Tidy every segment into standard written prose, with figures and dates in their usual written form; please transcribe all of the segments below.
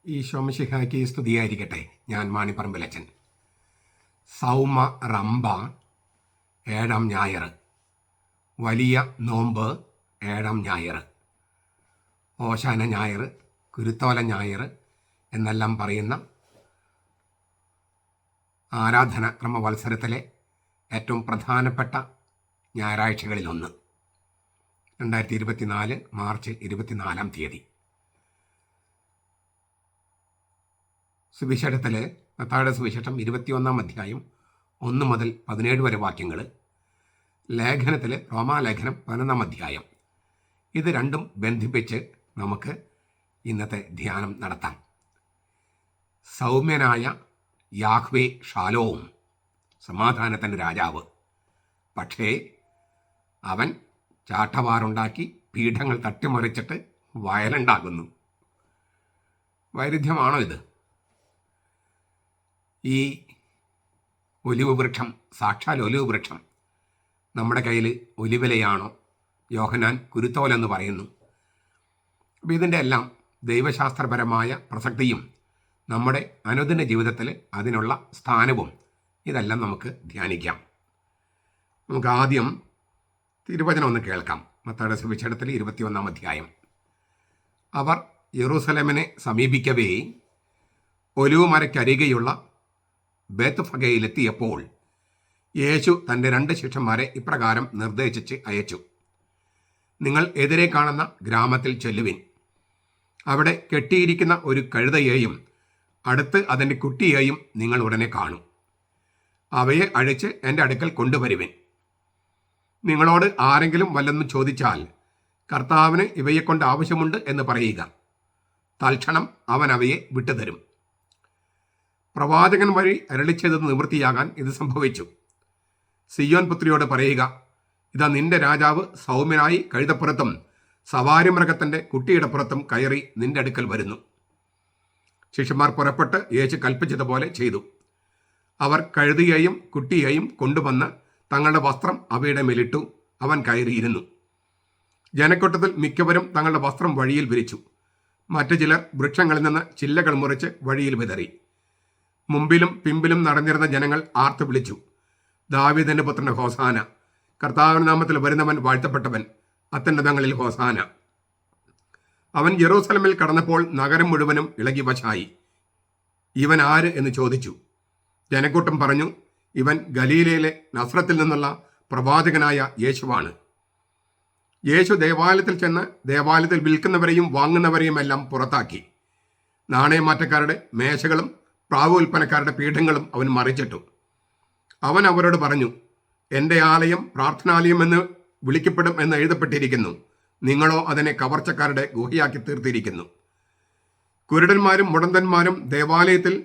ഈ ശോമശിഹായ്ക്ക് സ്തുതിയായിരിക്കട്ടെ. ഞാൻ മാണിപ്പറമ്പിലച്ചൻ. സൗമ റംബ ഏഴാം ഞായർ, വലിയ നോമ്പ് ഏഴാം ഞായർ, ഓശാന ഞായർ, കുരുത്തോല ഞായർ എന്നെല്ലാം പറയുന്ന ആരാധന ക്രമവത്സരത്തിലെ ഏറ്റവും പ്രധാനപ്പെട്ട ഞായറാഴ്ചകളിലൊന്ന് 2024 മാർച്ച് 24-ാം തീയതി. സുവിശേഷത്തിൽ മത്തായിയുടെ സുവിശേഷം 21-ാം അധ്യായം 1 മുതൽ 17 വരെ വാക്യങ്ങൾ, ലേഖനത്തിൽ റോമാലേഖനം 11-ാം അധ്യായം. ഇത് രണ്ടും ബന്ധിപ്പിച്ച് നമുക്ക് ഇന്നത്തെ ധ്യാനം നടത്താം. സൗമ്യനായ യാഹ്വേ ഷാലോം, സമാധാനത്തിൻ്റെ രാജാവ്, പക്ഷേ അവൻ ചാട്ടവാറുണ്ടാക്കി പീഠങ്ങൾ തട്ടിമറിച്ചിട്ട് വയലുണ്ടാകുന്നു. വൈരുദ്ധ്യമാണോ ഇത്? ഈ ഒലിവ് വൃക്ഷം, സാക്ഷാൽ ഒലിവ് വൃക്ഷം നമ്മുടെ കയ്യിൽ ഒലിവിലയാണോ? യോഹന്നാൻ കുരുത്തോലെന്ന് പറയുന്നു. അപ്പോൾ ഇതിൻ്റെ എല്ലാം ദൈവശാസ്ത്രപരമായ പ്രസക്തിയും നമ്മുടെ അനുദിന ജീവിതത്തിൽ അതിനുള്ള സ്ഥാനവും ഇതെല്ലാം നമുക്ക് ധ്യാനിക്കാം. നമുക്ക് ആദ്യം തിരുവചനം ഒന്ന് കേൾക്കാം. മത്തായിയുടെ സുവിശേഷത്തിൽ 21-ാം അധ്യായം. അവർ യെറൂസലേമിനെ സമീപിക്കവേ ഒലിവ് മരയ്ക്കരികെയുള്ള ബേത്ത്ഫഗയിലെത്തിയപ്പോൾ യേശു തൻ്റെ 2 ശിഷ്യന്മാരെ ഇപ്രകാരം നിർദ്ദേശിച്ച് അയച്ചു: നിങ്ങൾ എതിരെ കാണുന്ന ഗ്രാമത്തിൽ ചെല്ലുവിൻ. അവിടെ കെട്ടിയിരിക്കുന്ന ഒരു കഴുതയെയും അടുത്ത് അതിൻ്റെ കുട്ടിയെയും നിങ്ങൾ ഉടനെ കാണും. അവയെ അഴിച്ച് എൻ്റെ അടുക്കൽ കൊണ്ടുവരുവിൻ. നിങ്ങളോട് ആരെങ്കിലും വല്ലതും ചോദിച്ചാൽ, കർത്താവിന് ഇവയെക്കൊണ്ട് ആവശ്യമുണ്ട് എന്ന് പറയുക. തൽക്ഷണം അവൻ അവയെ വിട്ടുതരും. പ്രവാചകൻ വഴി അരുളിച്ചത് നിവൃത്തിയാകാൻ ഇത് സംഭവിച്ചു. സിയോൻ പുത്രിയോട് പറയുക, ഇതാ നിന്റെ രാജാവ് സൗമ്യനായി കഴുതപ്പുറത്തും സവാരി മൃഗത്തിൻ്റെ കുട്ടിയുടെ പുറത്തും കയറി നിന്റെ അടുക്കൽ വരുന്നു. ശിഷ്യന്മാർ പുറപ്പെട്ട് യേശു കൽപ്പിച്ചതുപോലെ ചെയ്തു. അവർ കഴുതയെയും കുട്ടിയെയും കൊണ്ടുവന്ന് തങ്ങളുടെ വസ്ത്രം അവയുടെ മേലിട്ടു. അവൻ കയറിയിരുന്നു. ജനക്കൂട്ടത്തിൽ മിക്കവരും തങ്ങളുടെ വസ്ത്രം വഴിയിൽ വിരിച്ചു. മറ്റു ചിലർ വൃക്ഷങ്ങളിൽ നിന്ന് ചില്ലകൾ മുറിച്ച് വഴിയിൽ വിതറി. മുമ്പിലും പിമ്പിലും നടന്നിരുന്ന ജനങ്ങൾ ആർത്തു വിളിച്ചു: ദാവീദിന്റെ പുത്രന് ഹോസാന! കർത്താവിന്റെ നാമത്തിൽ വരുന്നവൻ വാഴ്ത്തപ്പെട്ടവൻ! അത്യുന്നതങ്ങളിൽ ഹോസാന! അവൻ യെറൂസലേമിൽ കടന്നപ്പോൾ നഗരം മുഴുവനും ഇളകി വശായി. ഇവൻ ആര് എന്ന് ചോദിച്ചു. ജനക്കൂട്ടം പറഞ്ഞു, ഇവൻ ഗലീലയിലെ നസ്രത്തിൽ നിന്നുള്ള പ്രവാചകനായ യേശുവാണ്. യേശു ദേവാലയത്തിൽ ചെന്ന് ദേവാലയത്തിൽ വിൽക്കുന്നവരെയും വാങ്ങുന്നവരെയും എല്ലാം പുറത്താക്കി. നാണയമാറ്റക്കാരുടെ മേശകളും പ്രാവുൽപ്പനക്കാരുടെ പീഠങ്ങളും അവൻ മറിച്ചിട്ടു. അവൻ അവരോട് പറഞ്ഞു, എൻ്റെ ആലയം പ്രാർത്ഥനാലയം എന്ന് വിളിക്കപ്പെടും എന്ന് എഴുതപ്പെട്ടിരിക്കുന്നു. നിങ്ങളോ അതിനെ കവർച്ചക്കാരുടെ ഗുഹയാക്കി തീർത്തിരിക്കുന്നു. കുരുടന്മാരും മുടന്തന്മാരും ദേവാലയത്തിൽ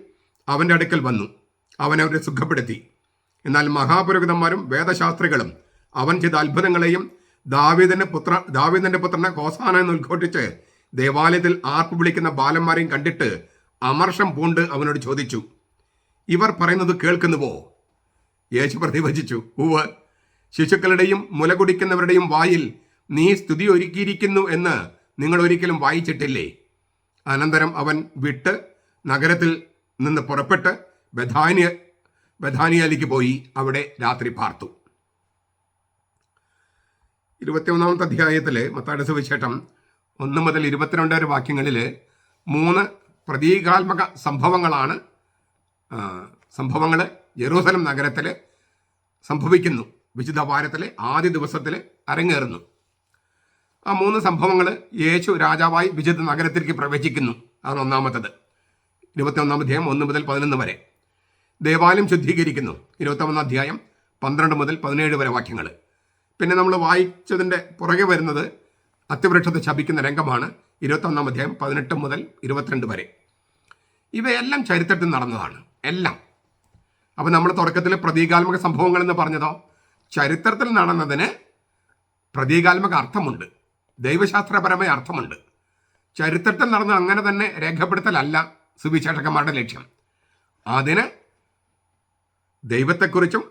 അവൻ്റെ അടുക്കൽ വന്നു. അവൻ അവരെ സുഖപ്പെടുത്തി. എന്നാൽ മഹാപുരോഹിതന്മാരും വേദശാസ്ത്രികളും അവൻ ചെയ്ത അത്ഭുതങ്ങളെയും ദാവീദിന്റെ പുത്രനെ ഹോസാന എന്ന് ഉദ്ഘോഷിച്ച് ദേവാലയത്തിൽ ആർപ്പ് വിളിക്കുന്ന ബാലന്മാരെയും കണ്ടിട്ട് അമർഷം പൂണ്ട് അവനോട് ചോദിച്ചു, ഇവർ പറയുന്നത് കേൾക്കുന്നുവോ? യേശു പ്രതിവചിച്ചു, ഉവ്വ്. ശിശുക്കളുടെയും മുല കുടിക്കുന്നവരുടെയും വായിൽ നീ സ്തുതി ഒരുക്കിയിരിക്കുന്നു എന്ന് നിങ്ങൾ ഒരിക്കലും വായിച്ചിട്ടില്ലേ? അനന്തരം അവൻ വിട്ട് നഗരത്തിൽ നിന്ന് പുറപ്പെട്ട് ബഥാനിയയിലേക്ക് പോയി അവിടെ രാത്രി പാർത്തു. 21-ാമത്തെ അധ്യായത്തിൽ മത്തായിയുടെ സുവിശേഷം 1 മുതൽ 22 വരെ വാക്യങ്ങളിൽ 3 പ്രതീകാത്മക സംഭവങ്ങൾ യെറൂസലേം നഗരത്തിൽ സംഭവിക്കുന്നു. വിശുദ്ധ വാരത്തിലെ ആദ്യ ദിവസത്തിൽ അരങ്ങേറുന്നു. ആ 3 സംഭവങ്ങൾ യേശു രാജാവായി വിശുദ്ധ നഗരത്തിലേക്ക് പ്രവേശിക്കുന്നു. അതാണ് ഒന്നാമത്തത്. 21-ാം അധ്യായം 1 മുതൽ 11 വരെ. ദേവാലയം ശുദ്ധീകരിക്കുന്നു. 21-ാം അധ്യായം 12 മുതൽ 17 വരെ വാക്യങ്ങൾ. പിന്നെ നമ്മൾ വായിച്ചതിൻ്റെ പുറകെ വരുന്നത് അത്തിവൃക്ഷത്തെ ശപിക്കുന്ന രംഗമാണ്. 21-ാം അധ്യായം 18 മുതൽ 22 വരെ. ഇവയെല്ലാം ചരിത്രത്തിൽ നടന്നതാണ്, എല്ലാം. അപ്പം നമ്മൾ തുടക്കത്തിൽ പ്രതീകാത്മക സംഭവങ്ങൾ എന്ന് പറഞ്ഞതോ, ചരിത്രത്തിൽ നടന്നതിന് പ്രതീകാത്മക അർത്ഥമുണ്ട്, ദൈവശാസ്ത്രപരമായ അർത്ഥമുണ്ട്. ചരിത്രത്തിൽ നടന്ന അങ്ങനെ തന്നെ രേഖപ്പെടുത്തലല്ല സുവിശേഷകന്മാരുടെ ലക്ഷ്യം. അതിന് ദൈവത്തെക്കുറിച്ചും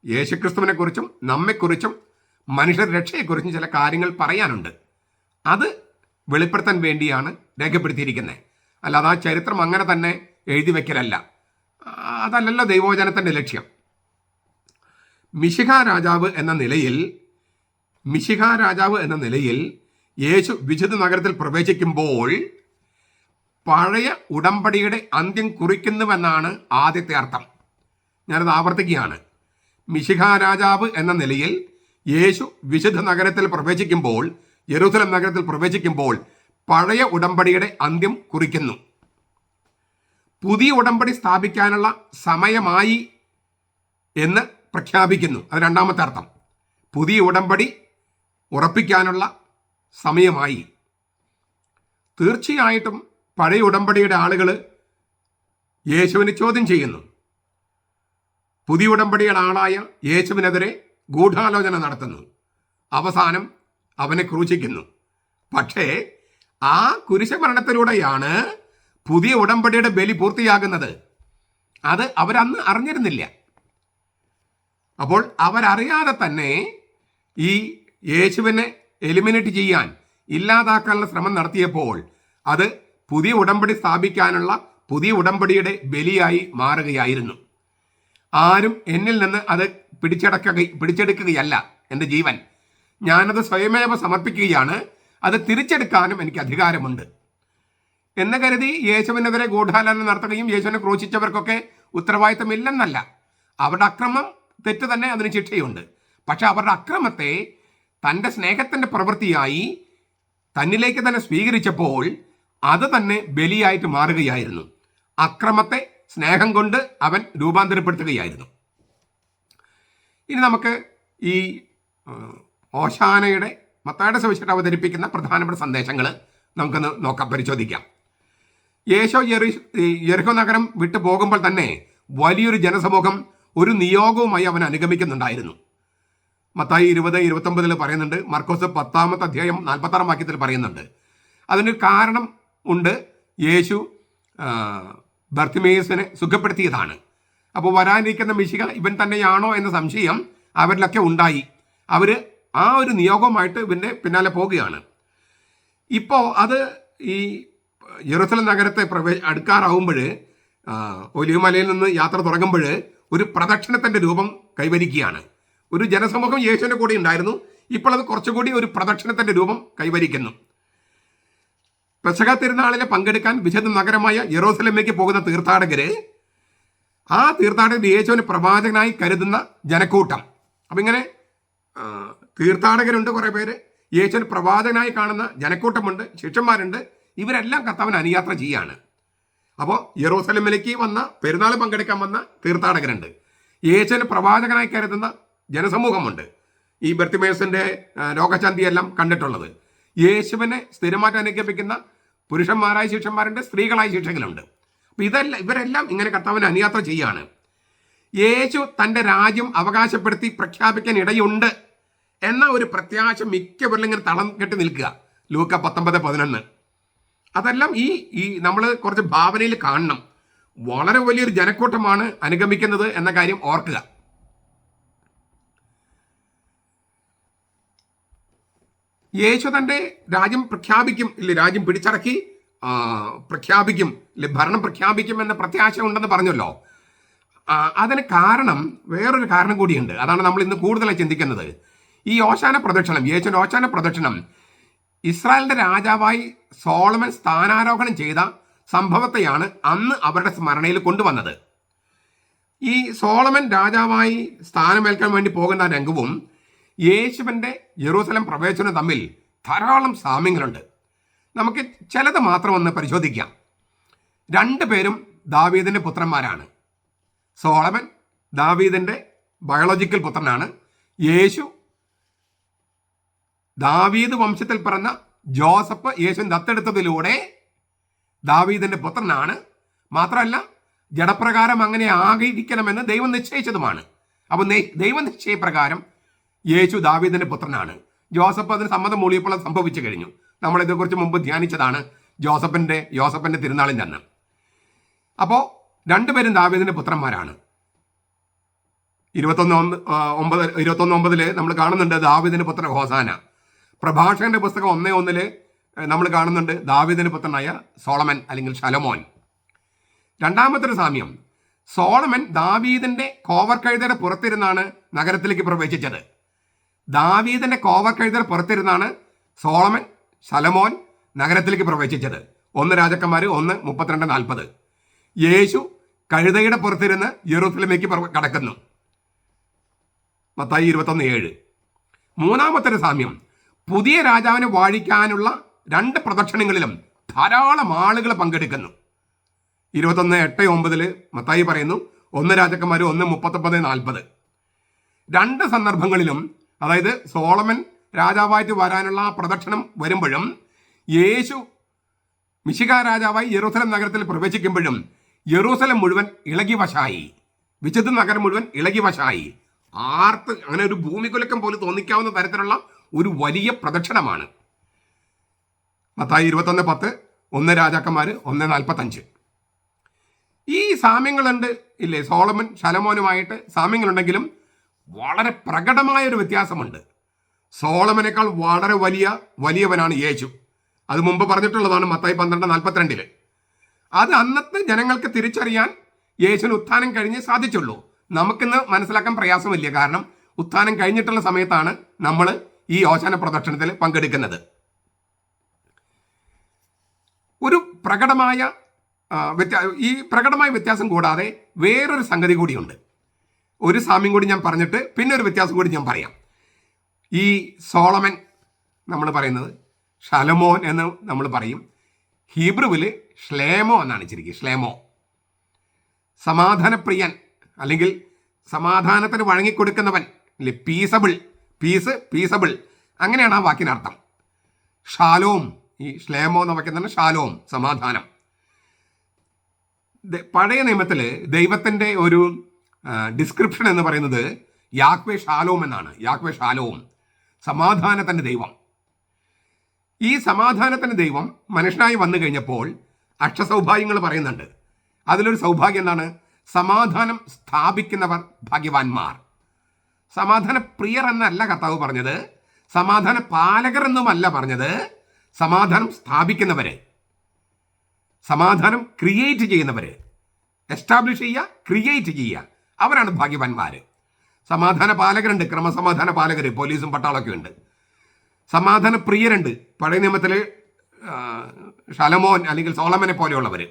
യേശുക്രിസ്തുവിനെക്കുറിച്ചും നമ്മെക്കുറിച്ചും മനുഷ്യർ രക്ഷയെക്കുറിച്ചും ചില കാര്യങ്ങൾ പറയാനുണ്ട്. അത് വെളിപ്പെടുത്താൻ വേണ്ടിയാണ് രേഖപ്പെടുത്തിയിരിക്കുന്നത്. അല്ലാതെ ആ ചരിത്രം അങ്ങനെ തന്നെ എഴുതി വയ്ക്കലല്ല. അതല്ലല്ലോ ദൈവവചനത്തിൻ്റെ ലക്ഷ്യം. മിശിഹ രാജാവ് എന്ന നിലയിൽ യേശു വിശുദ്ധ നഗരത്തിൽ പ്രവേശിക്കുമ്പോൾ പഴയ ഉടമ്പടിയുടെ അന്ത്യം കുറിക്കുന്നുവെന്നാണ് ആദ്യത്തെ അർത്ഥം. ഞാനത് ആവർത്തിക്കുകയാണ്. മിശിഹ രാജാവ് എന്ന നിലയിൽ യേശു വിശുദ്ധ നഗരത്തിൽ പ്രവേശിക്കുമ്പോൾ, യെരൂശലേം നഗരത്തിൽ പ്രവേശിക്കുമ്പോൾ പഴയ ഉടമ്പടിയുടെ അന്ത്യം കുറിക്കുന്നു. പുതിയ ഉടമ്പടി സ്ഥാപിക്കാനുള്ള സമയമായി എന്ന് പ്രഖ്യാപിക്കുന്നു. അത് രണ്ടാമത്തെ അർത്ഥം. പുതിയ ഉടമ്പടി ഉറപ്പിക്കാനുള്ള സമയമായി. തീർച്ചയായിട്ടും പഴയ ഉടമ്പടിയുടെ ആളുകൾ യേശുവിനെ ചോദ്യം ചെയ്യുന്നു. പുതിയ ഉടമ്പടിയുടെ ആളായ യേശുവിനെതിരെ ഗൂഢാലോചന നടത്തുന്നു. അവസാനം അവനെ ക്രൂശിക്കുന്നു. പക്ഷേ ആ കുരിശമരണത്തിലൂടെയാണ് പുതിയ ഉടമ്പടിയുടെ ബലി പൂർത്തിയാകുന്നത്. അത് അവരന്ന് അറിഞ്ഞിരുന്നില്ല. അപ്പോൾ അവരറിയാതെ തന്നെ ഈ യേശുവിനെ എലിമിനേറ്റ് ചെയ്യാൻ, ഇല്ലാതാക്കാനുള്ള ശ്രമം നടത്തിയപ്പോൾ അത് പുതിയ ഉടമ്പടി സ്ഥാപിക്കാനുള്ള പുതിയ ഉടമ്പടിയുടെ ബലിയായി മാറുകയായിരുന്നു. ആരും എന്നിൽ നിന്ന് അത് പിടിച്ചെടുക്കുകയല്ല എൻ്റെ ജീവൻ. ഞാനത് സ്വയമേവ സമർപ്പിക്കുകയാണ്. അത് തിരിച്ചെടുക്കാനും എനിക്ക് അധികാരമുണ്ട് എന്ന് കരുതി യേശുവിനെതിരെ ഗൂഢാലോചന നടത്തുകയും യേശുവിനെ ക്രൂശിച്ചവർക്കൊക്കെ ഉത്തരവാദിത്തമില്ലെന്നല്ല. അവരുടെ അക്രമം തെറ്റ് തന്നെ, അതിന് ശിക്ഷയുണ്ട്. പക്ഷെ അവരുടെ അക്രമത്തെ തൻ്റെ സ്നേഹത്തിൻ്റെ പ്രവൃത്തിയായി തന്നിലേക്ക് തന്നെ സ്വീകരിച്ചപ്പോൾ അത് തന്നെ ബലിയായിട്ട് മാറുകയായിരുന്നു. അക്രമത്തെ സ്നേഹം കൊണ്ട് അവൻ രൂപാന്തരപ്പെടുത്തുകയായിരുന്നു. ഇനി നമുക്ക് ഈ ഓശാനയുടെ മത്തായിയുടെ സുവിശേഷം അവതരിപ്പിക്കുന്ന പ്രധാനപ്പെട്ട സന്ദേശങ്ങൾ നമുക്കൊന്ന് നോക്കാം, പരിശോധിക്കാം. യേശു യെരിഹോ നഗരം വിട്ടു പോകുമ്പോൾ തന്നെ വലിയൊരു ജനസമൂഹം ഒരു നിയോഗവുമായി അവൻ അനുഗമിക്കുന്നുണ്ടായിരുന്നു. മത്തായി 20:29 പറയുന്നുണ്ട്. മർക്കോസ് 10-ാമത്തെ അധ്യായം 46-ാം വാക്യത്തിൽ പറയുന്നുണ്ട്. അതിനൊരു കാരണം ഉണ്ട്. യേശു ബർത്തിമേയുസിനെ സുഖപ്പെടുത്തിയതാണ്. അപ്പോൾ വരാനിരിക്കുന്ന മിശിഹ ഇവൻ തന്നെയാണോ എന്ന സംശയം അവരിലൊക്കെ ഉണ്ടായി. അവർ ആ ഒരു നിയോഗവുമായിട്ട് ഇവൻ്റെ പിന്നാലെ പോവുകയാണ്. ഇപ്പോൾ അത് ഈ യെരൂശലേം നഗരത്തെ അടുക്കാറാവുമ്പോൾ, ഒലിവുമലയിൽ നിന്ന് യാത്ര തുടങ്ങുമ്പോൾ ഒരു പ്രദക്ഷിണത്തിൻ്റെ രൂപം കൈവരിക്കുകയാണ്. ഒരു ജനസമൂഹം യേശുവിൻ്റെ കൂടെ ഉണ്ടായിരുന്നു. ഇപ്പോൾ അത് കുറച്ചുകൂടി ഒരു പ്രദക്ഷിണത്തിൻ്റെ രൂപം കൈവരിക്കുന്നു. പെസഹ തിരുനാളിലെ പങ്കെടുക്കാൻ വിശുദ്ധ നഗരമായ യെരൂശലേമിലേക്ക് പോകുന്ന തീർത്ഥാടകര്, ആ തീർത്ഥാടകർ യേശുവിനെ പ്രവാചകനായി കരുതുന്ന ജനക്കൂട്ടം. അപ്പം ഇങ്ങനെ തീർത്ഥാടകരുണ്ട്, കുറേ പേര്, യേശുവിനെ പ്രവാചകനായി കാണുന്ന ജനക്കൂട്ടമുണ്ട്, ശിഷ്യന്മാരുണ്ട്. ഇവരെല്ലാം കർത്താവിന് അനുയാത്ര ചെയ്യാണ്. അപ്പോൾ യെരൂശലേമിലേക്ക് വന്ന പെരുന്നാൾ പങ്കെടുക്കാൻ വന്ന തീർത്ഥാടകരുണ്ട്, യേശുവിനെ പ്രവാചകനായി കരുതുന്ന ജനസമൂഹമുണ്ട്. ഈ ബർത്തിമേയുസിൻ്റെ രോഗശാന്തിയെല്ലാം കണ്ടിട്ടുള്ളത്. യേശുവിനെ സ്ഥിരമായിട്ട് അനുഗമിക്കുന്ന പുരുഷന്മാരായ ശിഷ്യന്മാരുണ്ട്, സ്ത്രീകളായ ശിക്ഷകരുണ്ട്. അപ്പോൾ ഇവരെല്ലാം ഇങ്ങനെ കർത്താവിന് അനുയാത്ര ചെയ്യാണ്. യേശു തൻ്റെ രാജ്യം അവകാശപ്പെടുത്തി പ്രഖ്യാപിക്കാൻ ഇടയുണ്ട് എന്ന ഒരു പ്രത്യാശ മിക്കവരിലും ഇങ്ങനെ തളം കെട്ടി നിൽക്കുക. ലൂക്ക 19:11. അതെല്ലാം ഈ നമ്മൾ കുറച്ച് ഭാവനയിൽ കാണണം. വളരെ വലിയൊരു ജനക്കൂട്ടമാണ് അനുഗമിക്കുന്നത് എന്ന കാര്യം ഓർക്കുക. യേശു തൻ്റെ രാജ്യം പ്രഖ്യാപിക്കും, ഇല്ല രാജ്യം പിടിച്ചടക്കി പ്രഖ്യാപിക്കും, ഇല്ല ഭരണം പ്രഖ്യാപിക്കും എന്ന പ്രത്യാശ ഉണ്ടെന്ന് പറഞ്ഞല്ലോ. അതിന് കാരണം, വേറൊരു കാരണം കൂടിയുണ്ട്. അതാണ് നമ്മൾ ഇന്ന് കൂടുതലായി ചിന്തിക്കുന്നത്. ഈ ഓശാന പ്രദക്ഷിണം, യേശുവിൻ്റെ ഓശാന പ്രദക്ഷിണം ഇസ്രായേലിൻ്റെ രാജാവായി സോളമൻ സ്ഥാനാരോഹണം ചെയ്ത സംഭവത്തെയാണ് അന്ന് അവരുടെ സ്മരണയിൽ കൊണ്ടുവന്നത്. ഈ സോളമൻ രാജാവായി സ്ഥാനമേൽക്കാൻ വേണ്ടി പോകുന്ന രംഗവും യേശുവിൻ്റെ യെരൂശലേം പ്രവേശനവും തമ്മിൽ ധാരാളം സാമ്യങ്ങളുണ്ട്. നമുക്ക് ചിലത് മാത്രം ഒന്ന് പരിശോധിക്കാം. രണ്ടുപേരും ദാവീദിൻ്റെ പുത്രന്മാരാണ്. സോളമൻ ദാവീദിൻ്റെ ബയോളജിക്കൽ പുത്രനാണ്. യേശു ദാവീദ് വംശത്തിൽ പിറന്ന ജോസഫ് യേശുവിൻ ദത്തെടുത്തതിലൂടെ ദാവീദിൻ്റെ പുത്രനാണ്. മാത്രമല്ല ജഡപ്രകാരം അങ്ങനെ ആയിരിക്കണമെന്ന് ദൈവം നിശ്ചയിച്ചതുമാണ്. അപ്പോൾ ദൈവനിശ്ചയപ്രകാരം യേശു ദാവീദിൻ്റെ പുത്രനാണ്. ജോസഫ് അതിന് സമ്മതം മൂളിയപ്പോൾ അത് സംഭവിച്ചു കഴിഞ്ഞു. നമ്മളിതേക്കുറിച്ച് മുമ്പ് ധ്യാനിച്ചതാണ് യോസഫിൻ്റെ തിരുനാളിൻ്റെ അന്ന്. അപ്പോൾ രണ്ടുപേരും ദാവീദിൻ്റെ പുത്രന്മാരാണ്. 21:9 നമ്മൾ കാണുന്നുണ്ട് ദാവീദിൻ്റെ പുത്രൻ ഹോസാന. പ്രഭാഷകന്റെ പുസ്തകം 1:1 നമ്മൾ കാണുന്നുണ്ട് ദാവീദിന് പുത്രനായ സോളമൻ അല്ലെങ്കിൽ ശലോമോൻ. രണ്ടാമത്തെ ഒരു സാമ്യം, സോളമൻ ദാവീദിന്റെ കോവർ കഴുതയുടെ പുറത്തിരുന്നാണ് നഗരത്തിലേക്ക് പ്രവേശിച്ചത്. ദാവീദിന്റെ കോവർ കഴുതയുടെ പുറത്തിരുന്നാണ് സോളമൻ ശലോമോൻ നഗരത്തിലേക്ക് പ്രവേശിച്ചത്. 1 രാജാക്കന്മാർ 1:32-40. യേശു കഴുതയുടെ പുറത്തിരുന്ന് യെരൂശലേമിലേക്ക് കടക്കുന്നു. മത്തായി 21:7. മൂന്നാമത്തെ ഒരു സാമ്യം, പുതിയ രാജാവിനെ വാഴിക്കാനുള്ള 2 പ്രദക്ഷിണങ്ങളിലും ധാരാളം ആളുകൾ പങ്കെടുക്കുന്നു. 21:8-9 മത്തായി പറയുന്നു. 1 രാജാക്കന്മാർ 1:39-40. 2 സന്ദർഭങ്ങളിലും, അതായത് സോളമൻ രാജാവായിട്ട് വരാനുള്ള ആ പ്രദക്ഷിണം വരുമ്പോഴും യേശു മിശിഹ രാജാവായി യെരൂശലേം നഗരത്തിൽ പ്രവേശിക്കുമ്പോഴും യെരൂശലേം മുഴുവൻ ഇളകിവശായി, വിശുദ്ധ നഗരം മുഴുവൻ ഇളകിവശായി. അങ്ങനെ ഒരു ഭൂമികുലക്കം പോലും തോന്നിക്കാവുന്ന തരത്തിലുള്ള ഒരു വലിയ പ്രദക്ഷിണമാണ്. മത്തായി 21:10, 1 രാജാക്കന്മാർ 1:45. ഈ സാമ്യങ്ങളുണ്ട് ഇല്ലേ, സോളമൻ ശലോമോനുമായിട്ട് സാമ്യങ്ങളുണ്ടെങ്കിലും വളരെ പ്രകടമായൊരു വ്യത്യാസമുണ്ട്. സോളമനേക്കാൾ വളരെ വലിയവനാണ് യേശു. അത് മുമ്പ് പറഞ്ഞിട്ടുള്ളതാണ് മത്തായി 12:42. അത് അന്നത്തെ ജനങ്ങൾക്ക് തിരിച്ചറിയാൻ യേശുവിന് ഉത്ഥാനം കഴിഞ്ഞ് സാധിച്ചുള്ളൂ. നമുക്കിന്ന് മനസ്സിലാക്കാൻ പ്രയാസമില്ല, കാരണം ഉത്ഥാനം കഴിഞ്ഞിട്ടുള്ള സമയത്താണ് നമ്മൾ ഈ ഓശാന പ്രദക്ഷിണത്തിൽ പങ്കെടുക്കുന്നത്. ഒരു ഈ പ്രകടമായ വ്യത്യാസം കൂടാതെ വേറൊരു സംഗതി കൂടിയുണ്ട്. ഒരു സാമ്യം കൂടി ഞാൻ പറഞ്ഞിട്ട് പിന്നെ ഒരു വ്യത്യാസം കൂടി ഞാൻ പറയാം. ഈ സോളമൻ നമ്മൾ പറയുന്നത് ശലോമോൻ എന്ന് നമ്മൾ പറയും. ഹീബ്രുവിൽ ശ്ലേമോ എന്നാണ് ഇച്ചിരിക്കുക. ശ്ലേമോ, സമാധാനപ്രിയൻ അല്ലെങ്കിൽ സമാധാനത്തിന് വഴങ്ങിക്കൊടുക്കുന്നവൻ അല്ലെ, പീസബിൾ അങ്ങനെയാണ് ആ വാക്കിനർത്ഥം. ഷാലോം, ഈ ശ്ലേമോ എന്ന വാക്കിന് ഷാലോം, സമാധാനം. പഴയ നിയമത്തിൽ ദൈവത്തിൻ്റെ ഒരു ഡിസ്ക്രിപ്ഷൻ എന്ന് പറയുന്നത് യാഹ്വേ ഷാലോം എന്നാണ്. യാഹ്വേ ഷാലോം, സമാധാനത്തിൻ്റെ ദൈവം. ഈ സമാധാനത്തിൻ്റെ ദൈവം മനുഷ്യനായി വന്നു കഴിഞ്ഞപ്പോൾ അക്ഷസൗഭാഗ്യങ്ങൾ പറയുന്നുണ്ട്. അതിലൊരു സൗഭാഗ്യം എന്താണ്? സമാധാനം സ്ഥാപിക്കുന്നവർ ഭാഗ്യവാന്മാർ. സമാധാന പ്രിയർ എന്നല്ല കർത്താവ് പറഞ്ഞത്, സമാധാന പാലകർ എന്നുമല്ല പറഞ്ഞത്, സമാധാനം സ്ഥാപിക്കുന്നവര്, സമാധാനം ക്രിയേറ്റ് ചെയ്യുന്നവര്, എസ്റ്റാബ്ലിഷ് ചെയ്യുക, ക്രിയേറ്റ് ചെയ്യുക, അവരാണ് ഭാഗ്യവാന്മാർ. സമാധാന പാലകരുണ്ട്, ക്രമസമാധാന പാലകർ, പോലീസും പട്ടാളമൊക്കെ ഉണ്ട്. സമാധാന പ്രിയരുണ്ട്, പഴയ നിയമത്തിൽ ശലോമോൻ അല്ലെങ്കിൽ സോളമനെ പോലെയുള്ളവർ.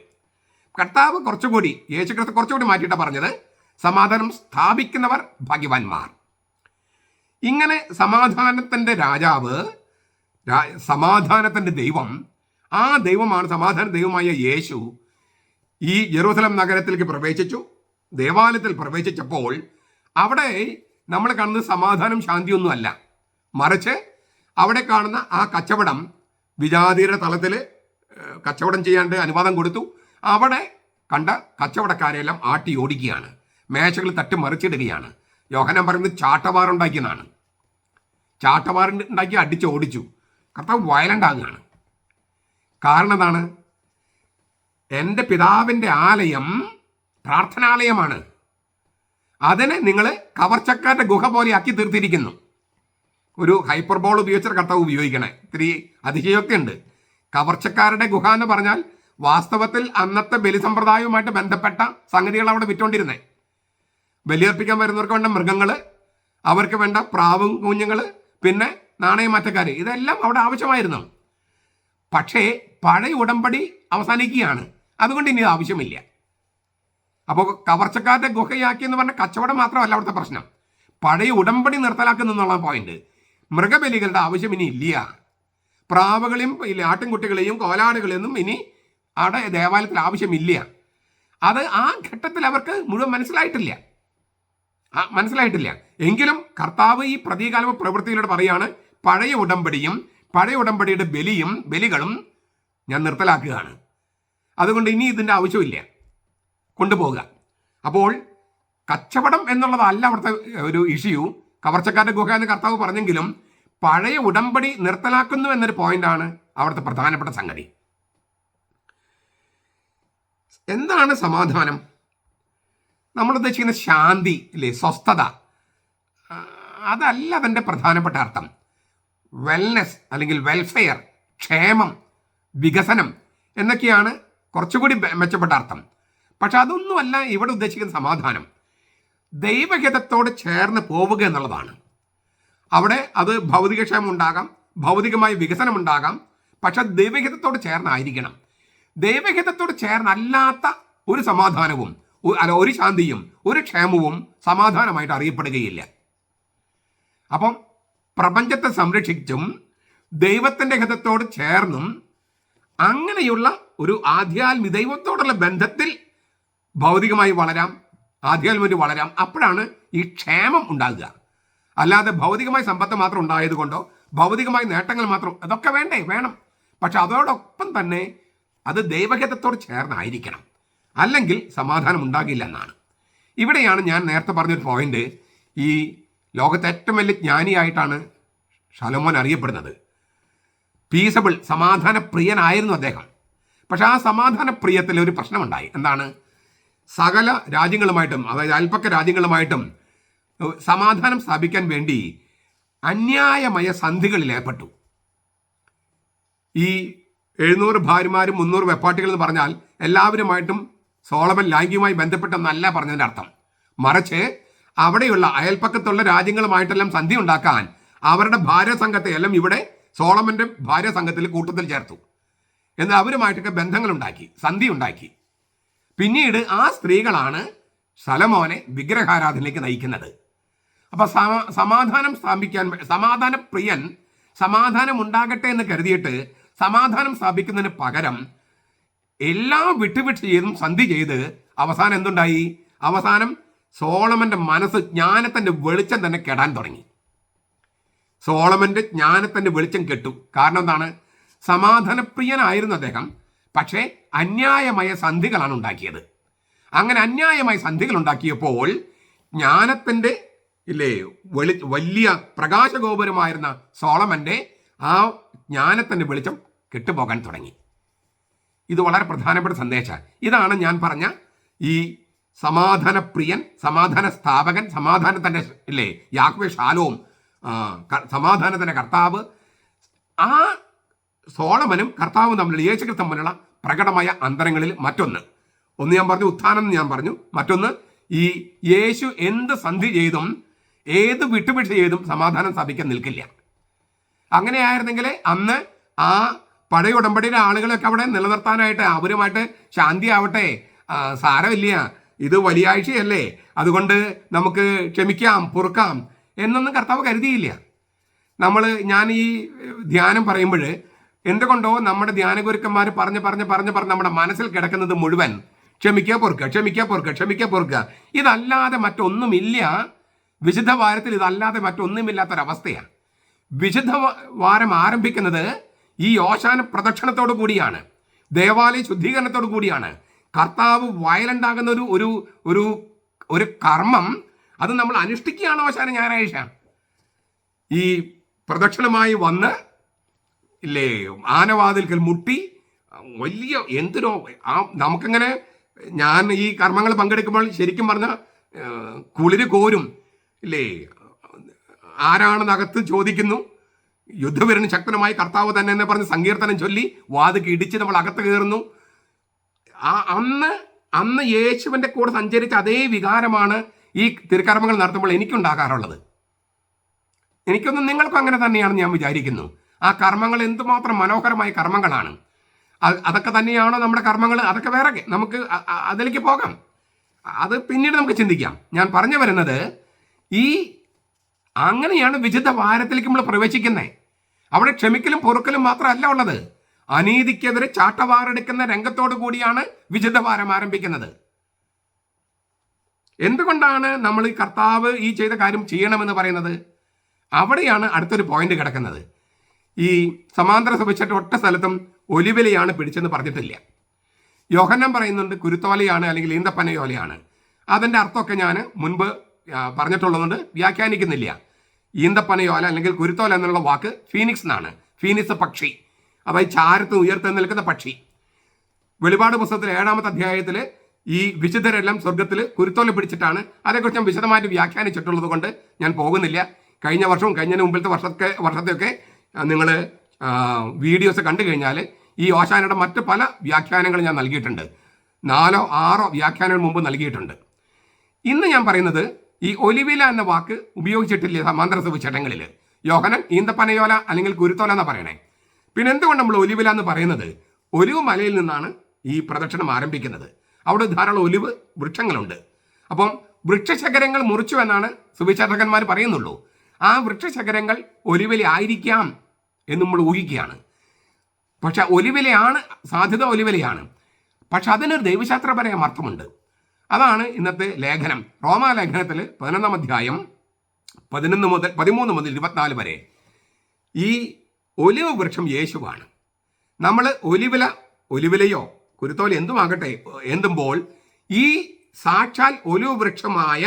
കർത്താവ് കുറച്ചുകൂടി, യേശുക്രിസ്തു കുറച്ചുകൂടി മാറ്റിയിട്ടാണ് പറഞ്ഞത്, സമാധാനം സ്ഥാപിക്കുന്നവർ ഭാഗ്യവാന്മാർ. ഇങ്ങനെ സമാധാനത്തിൻ്റെ രാജാവ്, സമാധാനത്തിൻ്റെ ദൈവം, ആ ദൈവമാണ് സമാധാന ദൈവമായ യേശു. ഈ യെരൂശലേം നഗരത്തിലേക്ക് പ്രവേശിച്ചു. ദേവാലയത്തിൽ പ്രവേശിച്ചപ്പോൾ അവിടെ നമ്മൾ കാണുന്നത് സമാധാനം ശാന്തിയൊന്നുമല്ല, മറിച്ച് അവിടെ കാണുന്ന ആ കച്ചവടം, വിജാതിയുടെ തലത്തിൽ കച്ചവടം ചെയ്യാണ്ട് അനുവാദം കൊടുത്തു. അവിടെ കണ്ട കച്ചവടക്കാരെല്ലാം ആട്ടി ഓടിക്കുകയാണ്, മേശകൾ തട്ടി മറിച്ചിടുകയാണ്. യോഹന്നാൻ പറയുന്നത് ചാട്ടവാറുണ്ടാക്കിയെന്നാണ്. ചാട്ടവാറുണ്ടാക്കി അടിച്ച് ഓടിച്ചു. കർത്താവ് വയലൻ്റ് ആകുകയാണ്. കാരണം എന്താണ്? എൻ്റെ പിതാവിൻ്റെ ആലയം പ്രാർത്ഥനാലയമാണ്, അതിനെ നിങ്ങൾ കവർച്ചക്കാരുടെ ഗുഹ പോലെ ആക്കി തീർത്തിരിക്കുന്നു. ഒരു ഹൈപ്പർബോൾ ഉപയോഗിച്ച കർത്താവ് ഉപയോഗിക്കണേ, ഇത്തിരി അതിശയോക്തിയുണ്ട്. കവർച്ചക്കാരുടെ ഗുഹ എന്ന് പറഞ്ഞാൽ വാസ്തവത്തിൽ അന്നത്തെ ബലി സമ്പ്രദായവുമായിട്ട് ബന്ധപ്പെട്ട സംഗതികൾ അവിടെ വിറ്റുകൊണ്ടിരുന്നേ. ബലിയർപ്പിക്കാൻ വരുന്നവർക്ക് വേണ്ട മൃഗങ്ങൾ, അവർക്ക് വേണ്ട പ്രാവും കുഞ്ഞുങ്ങൾ, പിന്നെ നാണയമാറ്റക്കാർ, ഇതെല്ലാം അവിടെ ആവശ്യമായിരുന്നു. പക്ഷേ പഴയ ഉടമ്പടി അവസാനിക്കുകയാണ്, അതുകൊണ്ട് ഇനി ആവശ്യമില്ല. അപ്പോൾ കവർച്ചക്കാരുടെ ഗുഹയാക്കി എന്ന് പറഞ്ഞാൽ കച്ചവടം മാത്രമല്ല അവിടുത്തെ പ്രശ്നം, പഴയ ഉടമ്പടി നിർത്തലാക്കുന്നു എന്നുള്ള പോയിന്റ്. മൃഗബലികളുടെ ആവശ്യം ഇനി ഇല്ല. പ്രാവുകളെയും ആട്ടിൻകുട്ടികളെയും കോലാടുകളെയൊന്നും ഇനി അവിടെ ദേവാലയത്തിൽ ആവശ്യമില്ല. അത് ആ ഘട്ടത്തിൽ അവർക്ക് മുഴുവൻ മനസ്സിലായിട്ടില്ല. എങ്കിലും കർത്താവ് ഈ പ്രതീകാല പ്രവൃത്തിയിലൂടെ പറയാണ്, പഴയ ഉടമ്പടിയും പഴയ ഉടമ്പടിയുടെ ബലികളും ഞാൻ നിർത്തലാക്കുകയാണ്. അതുകൊണ്ട് ഇനി ഇതിൻ്റെ ആവശ്യമില്ല, കൊണ്ടുപോകുക. അപ്പോൾ കച്ചവടം എന്നുള്ളതല്ല അവിടുത്തെ ഒരു ഇഷ്യൂ. കവർച്ചക്കാരുടെ ഗുഹ എന്ന് കർത്താവ് പറഞ്ഞെങ്കിലും പഴയ ഉടമ്പടി നിർത്തലാക്കുന്നു എന്നൊരു പോയിന്റാണ് അവിടുത്തെ പ്രധാനപ്പെട്ട സംഗതി. എന്താണ് സമാധാനം? നമ്മൾ ഉദ്ദേശിക്കുന്ന ശാന്തി അല്ലേ, സ്വസ്ഥത, അതല്ല അതിൻ്റെ പ്രധാനപ്പെട്ട അർത്ഥം. വെൽനെസ് അല്ലെങ്കിൽ വെൽഫെയർ, ക്ഷേമം, വികസനം എന്നൊക്കെയാണ് കുറച്ചുകൂടി മെച്ചപ്പെട്ട അർത്ഥം. പക്ഷെ അതൊന്നുമല്ല ഇവിടെ ഉദ്ദേശിക്കുന്ന സമാധാനം. ദൈവഹിതത്തോട് ചേർന്ന് പോവുക എന്നുള്ളതാണ്. അവിടെ അത് ഭൗതികക്ഷേമം ഉണ്ടാകാം, ഭൗതികമായ വികസനം ഉണ്ടാകാം, പക്ഷെ ദൈവഹിതത്തോട് ചേർന്നായിരിക്കണം. ദൈവഹിതത്തോട് ചേർന്നല്ലാത്ത ഒരു സമാധാനവും ഒരു ശാന്തിയും ഒരു ക്ഷേമവും സമാധാനമായിട്ട് അറിയപ്പെടുകയില്ല. അപ്പം പ്രപഞ്ചത്തെ സംരക്ഷിച്ചും ദൈവത്തിൻ്റെ ഹിതത്തോട് ചേർന്നും അങ്ങനെയുള്ള ഒരു ആധ്യാത്മിക ദൈവത്തോടുള്ള ബന്ധത്തിൽ ഭൗതികമായി വളരാം, ആധ്യാത്മികമായി വളരാം. അപ്പോഴാണ് ഈ ക്ഷേമം ഉണ്ടാകുക. അല്ലാതെ ഭൗതികമായ സമ്പത്ത് മാത്രം ഉണ്ടായതുകൊണ്ടോ ഭൗതികമായ നേട്ടങ്ങൾ മാത്രം അതൊക്കെ വേണം. പക്ഷെ അതോടൊപ്പം തന്നെ അത് ദൈവഹിതത്തോട് ചേർന്നായിരിക്കണം, അല്ലെങ്കിൽ സമാധാനം ഉണ്ടാകില്ല എന്നാണ്. ഇവിടെയാണ് ഞാൻ നേരത്തെ പറഞ്ഞൊരു പോയിന്റ്. ഈ ലോകത്തെ ഏറ്റവും വലിയ ജ്ഞാനിയായിട്ടാണ് ശലോമോൻ അറിയപ്പെടുന്നത്. പീസബിൾ, സമാധാന പ്രിയനായിരുന്നു അദ്ദേഹം. പക്ഷെ ആ സമാധാന പ്രിയത്തിൽ ഒരു പ്രശ്നമുണ്ടായി. എന്താണ്? സകല രാജ്യങ്ങളുമായിട്ടും, അതായത് അയൽപ്പക്ക രാജ്യങ്ങളുമായിട്ടും സമാധാനം സ്ഥാപിക്കാൻ വേണ്ടി അന്യായമായ സന്ധികളിൽ ഏർപ്പെട്ടു. ഈ 700 ഭാര്യമാരും 300 വെപ്പാട്ടികൾ എന്ന് പറഞ്ഞാൽ എല്ലാവരുമായിട്ടും സോളമൻ ലൈംഗികമായി ബന്ധപ്പെട്ടെന്നല്ല പറഞ്ഞതിൻ്റെ അർത്ഥം. മറിച്ച് അവിടെയുള്ള അയൽപ്പക്കത്തുള്ള രാജ്യങ്ങളുമായിട്ടെല്ലാം സന്ധി ഉണ്ടാക്കാൻ അവരുടെ ഭാര്യ എല്ലാം ഇവിടെ സോളമൻ്റെ ഭാര്യ സംഘത്തിൽ കൂട്ടത്തിൽ ചേർത്തു. എന്നാൽ അവരുമായിട്ടൊക്കെ ബന്ധങ്ങളുണ്ടാക്കി, സന്ധി ഉണ്ടാക്കി. പിന്നീട് ആ സ്ത്രീകളാണ് ശലോമോനെ വിഗ്രഹാരാധനയിലേക്ക് നയിക്കുന്നത്. അപ്പം സമാധാനം സ്ഥാപിക്കാൻ, സമാധാന പ്രിയൻ സമാധാനം ഉണ്ടാകട്ടെ എന്ന് കരുതിയിട്ട് സമാധാനം സ്ഥാപിക്കുന്നതിന് പകരം എല്ലാം വിട്ടുവിട്ട് ചെയ്തും സന്ധി ചെയ്ത് അവസാനം എന്തുണ്ടായി? അവസാനം സോളമൻ്റെ മനസ്സ് ജ്ഞാനത്തിൻ്റെ വെളിച്ചം തന്നെ കെടാൻ തുടങ്ങി. സോളമൻ്റെ ജ്ഞാനത്തിൻ്റെ വെളിച്ചം കെട്ടു. കാരണം എന്താണ്? സമാധാനപ്രിയനായിരുന്നു അദ്ദേഹം, പക്ഷേ അന്യായമായ സന്ധികളാണ് ഉണ്ടാക്കിയത്. അങ്ങനെ അന്യായമായ സന്ധികൾ ഉണ്ടാക്കിയപ്പോൾ ജ്ഞാനത്തിൻ്റെ വലിയ പ്രകാശഗോപുരമായിരുന്ന സോളമൻ്റെ ആ ജ്ഞാനത്തിൻ്റെ വെളിച്ചം കെട്ടുപോകാൻ തുടങ്ങി. ഇത് വളരെ പ്രധാനപ്പെട്ട സന്ദേശമാണ്. ഇതാണ് ഞാൻ പറഞ്ഞ ഈ സമാധാനപ്രിയൻ, സമാധാന സ്ഥാപകൻ, സമാധാനത്തിൻ്റെ യാഹ്വേ ഷാലോം, സമാധാനത്തിൻ്റെ കർത്താവ്. ആ സോളമനും കർത്താവും തമ്മിലുള്ള യേശുക്രിസ്തു തമ്മിലുള്ള പ്രകടമായ അന്തരങ്ങളിൽ ഒന്ന് ഞാൻ പറഞ്ഞു, ഉത്ഥാനം എന്ന് ഞാൻ പറഞ്ഞു. മറ്റൊന്ന്, ഈ യേശു എന്ത് സന്ധി ചെയ്തും ഏത് വിട്ടുവീഴ്ച ചെയ്തും സമാധാനം സ്ഥാപിക്കാൻ നിൽക്കില്ല. അങ്ങനെയായിരുന്നെങ്കിൽ അന്ന് ആ പഴയ ഉടമ്പടിയിലെ ആളുകളൊക്കെ അവിടെ നിലനിർത്താനായിട്ട് അവരുമായിട്ട് ശാന്തി ആവട്ടെ, സാരമില്ല, ഇത് വലിയാഴ്ചയല്ലേ, അതുകൊണ്ട് നമുക്ക് ക്ഷമിക്കാം, പൊറുക്കാം എന്നൊന്നും കർത്താവ് കരുതിയില്ല. ഞാൻ ഈ ധ്യാനം പറയുമ്പോൾ എന്തുകൊണ്ടോ നമ്മുടെ ധ്യാനഗുരുക്കന്മാർ പറഞ്ഞ് നമ്മുടെ മനസ്സിൽ കിടക്കുന്നത് മുഴുവൻ ക്ഷമിക്കുക, പൊറുക്കുക. ഇതല്ലാതെ മറ്റൊന്നുമില്ല. വിശുദ്ധ വാരത്തിൽ ഇതല്ലാതെ മറ്റൊന്നുമില്ലാത്തൊരവസ്ഥയാണ്. വിശുദ്ധ വാരം ആരംഭിക്കുന്നത് ഈ ഓശാന പ്രദക്ഷിണത്തോടു കൂടിയാണ്, ദേവാലയ ശുദ്ധീകരണത്തോടു കൂടിയാണ്. കർത്താവ് വയലുണ്ടാകുന്ന ഒരു കർമ്മം അത് നമ്മൾ അനുഷ്ഠിക്കുകയാണ് ഓശാന ഞായറാഴ്ച. ഈ പ്രദക്ഷിണമായി വന്ന് ആനവാതിൽക്കൽ മുട്ടി വലിയ എന്തിനോ നമുക്കിങ്ങനെ, ഞാൻ ഈ കർമ്മങ്ങൾ പങ്കെടുക്കുമ്പോൾ ശരിക്കും പറഞ്ഞ കുളിര് കോരും. ആരാണെന്നകത്ത് ചോദിക്കുന്നു, യുദ്ധവീരന് ശക്തനുമായി കർത്താവ് തന്നെ എന്ന് പറഞ്ഞ് സങ്കീർത്തനം ചൊല്ലി വാതിക്ക് ഇടിച്ച് നമ്മൾ അകത്ത് കയറുന്നു. അന്ന് യേശുവിൻ്റെ കൂടെ സഞ്ചരിച്ച അതേ വികാരമാണ് ഈ തിരുക്കർമ്മങ്ങൾ നടത്തുമ്പോൾ എനിക്കുണ്ടാകാറുള്ളത്. എനിക്കൊന്നും നിങ്ങൾക്കും അങ്ങനെ തന്നെയാണെന്ന് ഞാൻ വിചാരിക്കുന്നു. ആ കർമ്മങ്ങൾ എന്തുമാത്രം മനോഹരമായ കർമ്മങ്ങളാണ്. അതൊക്കെ തന്നെയാണോ നമ്മുടെ കർമ്മങ്ങൾ? അതൊക്കെ വേറെ, നമുക്ക് അതിലേക്ക് പോകാം, അത് പിന്നീട് നമുക്ക് ചിന്തിക്കാം. ഞാൻ പറഞ്ഞു വരുന്നത്, അങ്ങനെയാണ് വിശുദ്ധ വാരത്തിലേക്ക് നമ്മൾ പ്രവേശിക്കുന്നത്. അവിടെ ക്ഷമിക്കലും പൊറുക്കലും മാത്രമല്ല ഉള്ളത്, അനീതിക്കെതിരെ ചാട്ടവാറെടുക്കുന്ന രംഗത്തോടു കൂടിയാണ് വിശുദ്ധ വാരം ആരംഭിക്കുന്നത്. എന്തുകൊണ്ടാണ് നമ്മൾ ഈ കർത്താവ് ഈ ചെയ്ത കാര്യം ചെയ്യണമെന്ന് പറയുന്നത്? അവിടെയാണ് അടുത്തൊരു പോയിന്റ് കിടക്കുന്നത്. ഈ സമാന്തര സുവിശേഷം ഒറ്റ സ്ഥലത്തും ഒലിവിലയാണ് പിടിച്ചെന്ന് പറഞ്ഞിട്ടില്ല. യോഹന്നാൻ പറയുന്നുണ്ട് കുരുത്തോലയാണ് അല്ലെങ്കിൽ ഈന്തപ്പനയോലയാണ്. അതിൻ്റെ അർത്ഥമൊക്കെ ഞാൻ മുൻപ് പറഞ്ഞിട്ടുള്ളതുകൊണ്ട് വ്യാഖ്യാനിക്കുന്നില്ല. ഈന്തപ്പനയോല അല്ലെങ്കിൽ കുരുത്തോല എന്നുള്ള വാക്ക് ഫീനിക്സ് എന്നാണ്. ഫീനിക്സ് പക്ഷി, അതായത് ചാരത്ത് ഉയർത്തി നിൽക്കുന്ന പക്ഷി. വെളിപാട് പുസ്തകത്തിൽ 7-ാമത്തെ അധ്യായത്തിൽ ഈ വിശുദ്ധരെല്ലാം സ്വർഗത്തിൽ കുരുത്തോല പിടിച്ചിട്ടാണ്. അതേക്കുറിച്ച് ഞാൻ വിശദമായിട്ട് വ്യാഖ്യാനിച്ചിട്ടുള്ളത് കൊണ്ട് ഞാൻ പോകുന്നില്ല. കഴിഞ്ഞ വർഷവും കഴിഞ്ഞതിന് മുമ്പിലത്തെ വർഷത്തെയൊക്കെ നിങ്ങൾ വീഡിയോസ് കണ്ടു കഴിഞ്ഞാൽ ഈ ഓശാനയുടെ മറ്റ് പല വ്യാഖ്യാനങ്ങൾ ഞാൻ നൽകിയിട്ടുണ്ട്. 4 or 6 വ്യാഖ്യാനങ്ങൾ മുമ്പ് നൽകിയിട്ടുണ്ട്. ഇന്ന് ഞാൻ പറയുന്നത് ഈ ഒലിവില എന്ന വാക്ക് ഉപയോഗിച്ചിട്ടില്ല സമാന്തര സുവിശേഷങ്ങളിൽ. യോഹനൻ ഈന്തപ്പനയോല അല്ലെങ്കിൽ കുരുത്തോല എന്നാണ് പറയണേ. പിന്നെ എന്തുകൊണ്ട് നമ്മൾ ഒലിവില എന്ന് പറയുന്നത്? ഒലിവ് മലയിൽ നിന്നാണ് ഈ പ്രദക്ഷിണം ആരംഭിക്കുന്നത്. അവിടെ ധാരാളം ഒലിവ് വൃക്ഷങ്ങളുണ്ട്. അപ്പം വൃക്ഷശകരങ്ങൾ മുറിച്ചു എന്നാണ് സുവിശേഷകന്മാർ പറയുന്നുള്ളൂ. ആ വൃക്ഷശകരങ്ങൾ ഒലിവില ആയിരിക്കാം എന്ന് നമ്മൾ ഊഹിക്കുകയാണ്. പക്ഷെ ഒലിവിലയാണ്, സാധ്യത ഒലിവിലയാണ്. പക്ഷെ അതിനൊരു ദൈവശാസ്ത്രപരമായ അർത്ഥമുണ്ട്. അതാണ് ഇന്നത്തെ ലേഖനം. റോമാലേഖനത്തിൽ 11-ാം അധ്യായം 13 മുതൽ 24 വരെ ഈ ഒലിവ് വൃക്ഷം യേശുവാണ്. നമ്മൾ ഒലിവിലയോ കുരുത്തോല എന്തുമാകട്ടെ എന്തുമ്പോൾ ഈ സാക്ഷാൽ ഒലിവ് വൃക്ഷമായ